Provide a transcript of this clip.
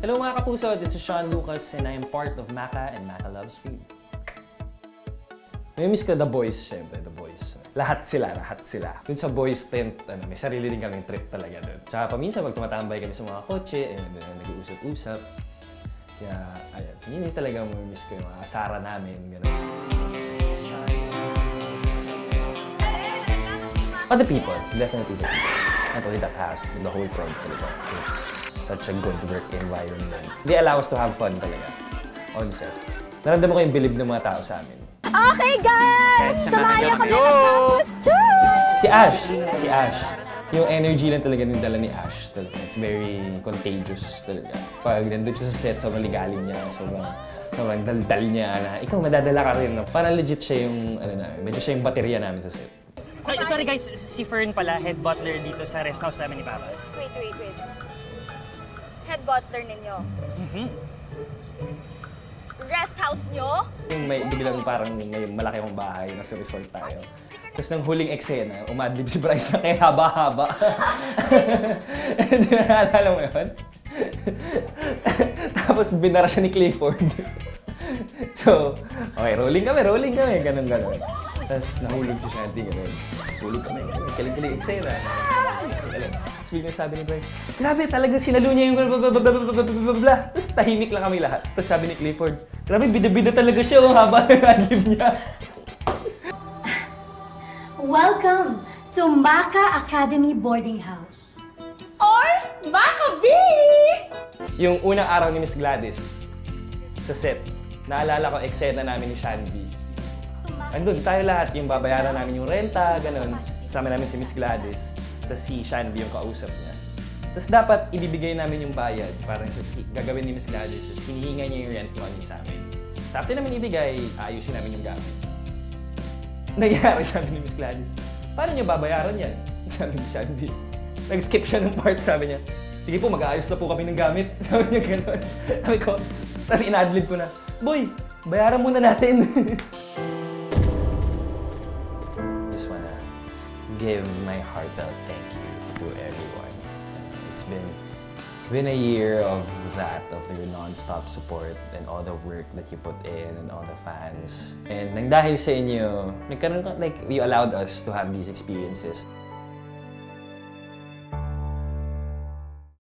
Hello mga kapuso, this is Sean Lucas and I am part of Maka and Maka Loves Food. May miss ko The Boys, syempre, The Boys. Lahat sila. Dun sa Boys tent, may sarili din kaming trip talaga dun. Tsaka paminsan pag tumatambay kami sa mga kotse, nag-uusap-usap. Kaya, ayun, yun yung talaga miss ko yung mga asara namin, gano'n. Other people, definitely the people. Not only that cast, the whole prod talaga. It's such a good work environment. They allow us to have fun talaga on set. Naramdaman ko yung bilib ng mga tao sa amin. Okay guys! Samahan kami Si Ash. Yung energy lang talaga ng dala ni Ash talaga. It's very contagious talaga. Pag nandun siya sa set, sobrang ligaling niya, sobrang daldal niya na ikaw madadala ka rin. No? Parang legit siya yung, medyo siya yung baterya namin sa set. Sorry guys, si Fern pala, head butler dito sa rest house namin ni Papa. Wait. Head butler ninyo? Rest house nyo? Yung may biglang parang may malaki akong bahay, nasa resort tayo. Tapos nang huling eksena, umadlib si Bryce na kaya haba-haba. Naalala mo yun? Tapos binara siya ni Clifford. So, okay, rolling kami, ganun. Tapos nahulog si Shanty, ganun. Hulog kami, kilig-kilig eksena. Tapos biglang sabi ni Bryce, grabe, talagang sinalo niya yung blablabla. Tapos tahimik lang kami lahat. Tapos sabi ni Clifford, grabe, bida-bida talaga siya kung haba ng adlib niya. Welcome to Maka Academy Boarding House. Or Maka B! Yung unang araw ni Miss Gladys sa set, naalala ko eksena namin ni Shandy. Andun tayo lahat, yung babayaran namin yung renta, ganun. Kasama namin si Miss Gladys, tapos si Shandy yung kausap niya. Tapos dapat ibibigay namin yung bayad, parang gagawin ni Miss Gladys, tapos hinihinga niya yung rent money sa amin. Sa after namin ibigay, ayusin namin yung gamit. Nangyari sabi ni Miss Gladys, paano niyo babayaran yan? Sabi ni Shandy. Nag-skip siya ng part, sabi niya, sige po, mag-aayos na po kami ng gamit. Sabi niya gano'n. Sabi ko, tapos in-adlib ko na, boy, bayaran muna natin. Just wanna give my heartfelt thank you to everyone. It's been a year of that, of your non-stop support and all the work that you put in and all the fans. And nang dahil sa inyo, nagkaroon ka, like, you allowed us to have these experiences.